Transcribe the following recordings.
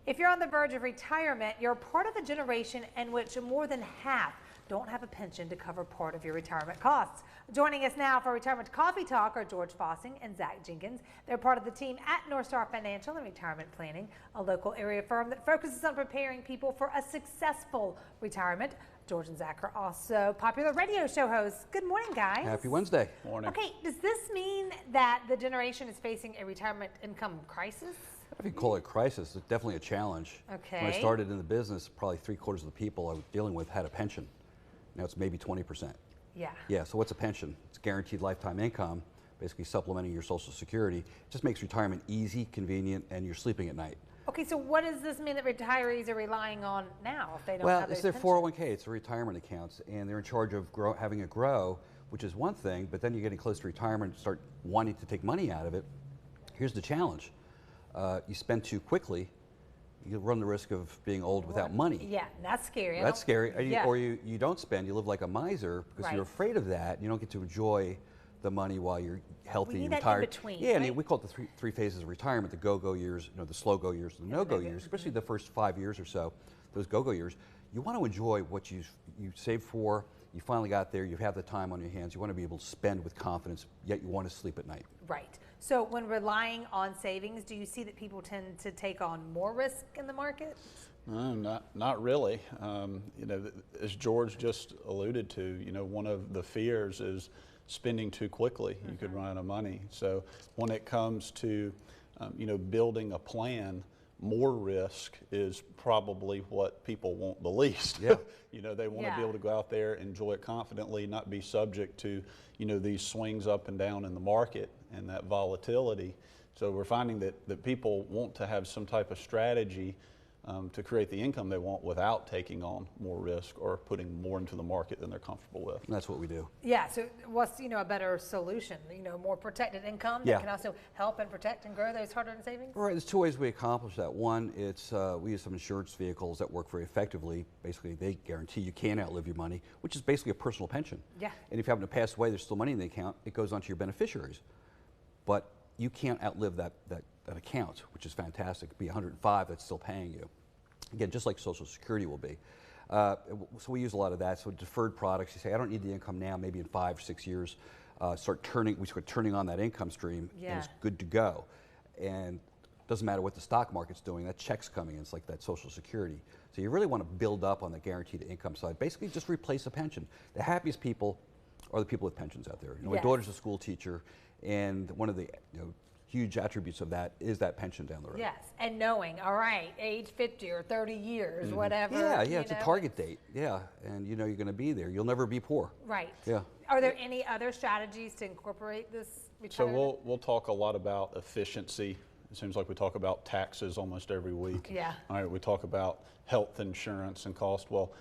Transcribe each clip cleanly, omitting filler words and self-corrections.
If you're on the verge of retirement, you're part of a generation in which more than half don't have a pension to cover part of your retirement costs. Joining us now for Retirement Coffee Talk are George Fossing and Zach Jenkins. They're part of the team at North Star Financial and Retirement Planning, a local area firm that focuses on preparing people for a successful retirement. George and Zach are also popular radio show hosts. Good morning, guys. Happy Wednesday. Morning. Okay, does this mean that the generation is facing a retirement income crisis? If you call it crisis, it's definitely a challenge. Okay. When I started in the business, probably 3/4 of the people I was dealing with had a pension. Now it's maybe 20%. Yeah. Yeah, so what's a pension? It's guaranteed lifetime income, basically supplementing your Social Security. It just makes retirement easy, convenient, and you're sleeping at night. Okay, so what does this mean that retirees are relying on now if they don't Well, have it's those their pensions? 401k, it's their retirement accounts, and they're in charge of having it grow, which is one thing, but then you're getting close to retirement and start wanting to take money out of it. Here's the challenge. You spend too quickly, you run the risk of being old without money. Yeah, that's scary. That's scary. Yeah. Or you don't spend, you live like a miser because Right. you're afraid of that. You don't get to enjoy the money while you're healthy We need and that retired. in-between, Yeah, right? and we call it the three phases of retirement: the go-go years, the slow-go years, and the no-go years. Especially the first 5 years or so, those go-go years. You want to enjoy what you saved for. You finally got there. You have the time on your hands. You want to be able to spend with confidence, yet you want to sleep at night. Right. So when relying on savings, do you see that people tend to take on more risk in the market? No, not really. As George just alluded to, one of the fears is spending too quickly. You could run out of money. So when it comes to, building a plan, more risk is probably what people want the least. Yeah. They want to Yeah. be able to go out there, enjoy it confidently, not be subject to, these swings up and down in the market and that volatility. So we're finding that people want to have some type of strategy to create the income they want without taking on more risk or putting more into the market than they're comfortable with. And that's what we do. Yeah, so what's, a better solution? More protected income Yeah. that can also help and protect and grow those hard-earned savings? Right, there's two ways we accomplish that. One, it's we use some insurance vehicles that work very effectively. Basically, they guarantee you can't outlive your money, which is basically a personal pension. Yeah. And if you happen to pass away, there's still money in the account. It goes on to your beneficiaries. But you can't outlive that account, which is fantastic. It'd be 105, that's still paying you. Again, just like Social Security will be. So we use a lot of that. So deferred products, you say, I don't need the income now, maybe in 5 or 6 years, we start turning on that income stream, Yeah. and it's good to go. And it doesn't matter what the stock market's doing, that check's coming in, it's like that Social Security. So you really want to build up on the guaranteed income side. Basically, just replace a pension. The happiest people are the people with pensions out there. My Yes. daughter's a school teacher, and one of the huge attributes of that is that pension down the road. Yes, and knowing, all right, age 50 or 30 years, whatever. Yeah, it's a target date. Yeah, and you're going to be there. You'll never be poor. Right. Yeah. Are there any other strategies to incorporate this So retirement? we'll talk a lot about efficiency. It seems like we talk about taxes almost every week. Yeah. All right, we talk about health insurance and cost. Well,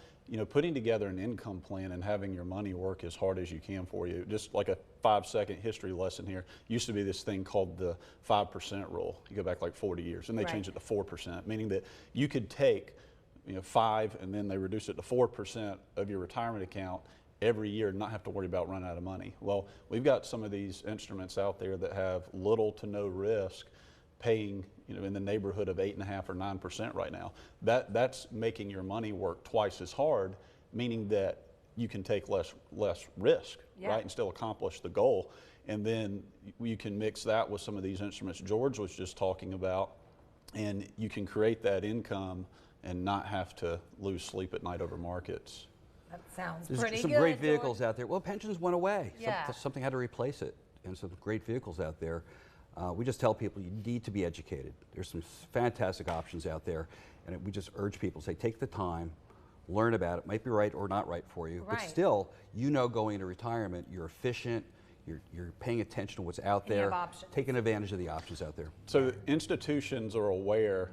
putting together an income plan and having your money work as hard as you can for you, just like a 5-second history lesson here, used to be this thing called the 5% rule. You go back like 40 years, and they Right. changed it to 4%, meaning that you could take 5 and then they reduced it to 4% of your retirement account every year and not have to worry about running out of money. Well, we've got some of these instruments out there that have little to no risk, paying in the neighborhood of 8.5% or 9% right now. That's making your money work twice as hard, meaning that you can take less risk, Yeah. right, and still accomplish the goal. And then you can mix that with some of these instruments George was just talking about, and you can create that income and not have to lose sleep at night over markets. That sounds There's pretty some good. great vehicles George. out there. Well, pensions went away. Yeah. Something had to replace it, and some great vehicles out there. We just tell people you need to be educated. There's some fantastic options out there, and we just urge people, say, take the time, learn about it. Might be right or not right for you, but Right. still, going into retirement, you're efficient, you're paying attention to what's out And you there, have options. taking advantage of the options out there. So institutions are aware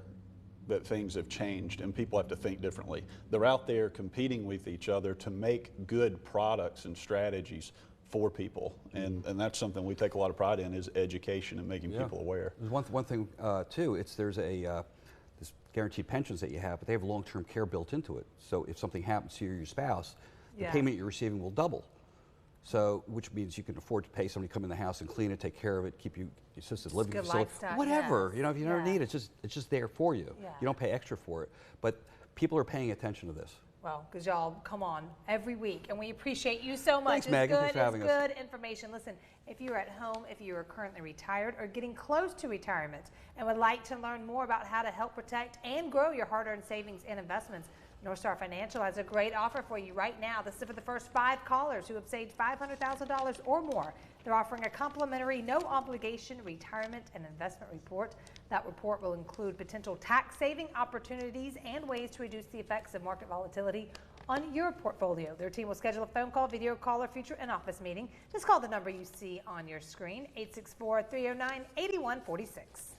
that things have changed and people have to think differently. They're out there competing with each other to make good products and strategies for people, and that's something we take a lot of pride in, is education and making people aware. There's one thing too. There's this guaranteed pensions that you have, but they have long-term care built into it. So if something happens to you or your spouse, the Yeah. payment you're receiving will double. So, which means you can afford to pay somebody to come in the house and clean it, take care of it, keep you assisted living good facility, lifestyle, whatever. yes. You know, if you never Yeah. need it, it's just there for you. Yeah. You don't pay extra for it. But people are paying attention to this. Well, because y'all come on every week, and we appreciate you so much. Thanks, Megan. Thanks for having us. It's good information. Listen, if you're at home, if you are currently retired or getting close to retirement and would like to learn more about how to help protect and grow your hard-earned savings and investments, North Star Financial has a great offer for you right now. This is for the first 5 callers who have saved $500,000 or more. They're offering a complimentary, no-obligation retirement and investment report. That report will include potential tax-saving opportunities and ways to reduce the effects of market volatility on your portfolio. Their team will schedule a phone call, video call, or future in-office meeting. Just call the number you see on your screen, 864-309-8146.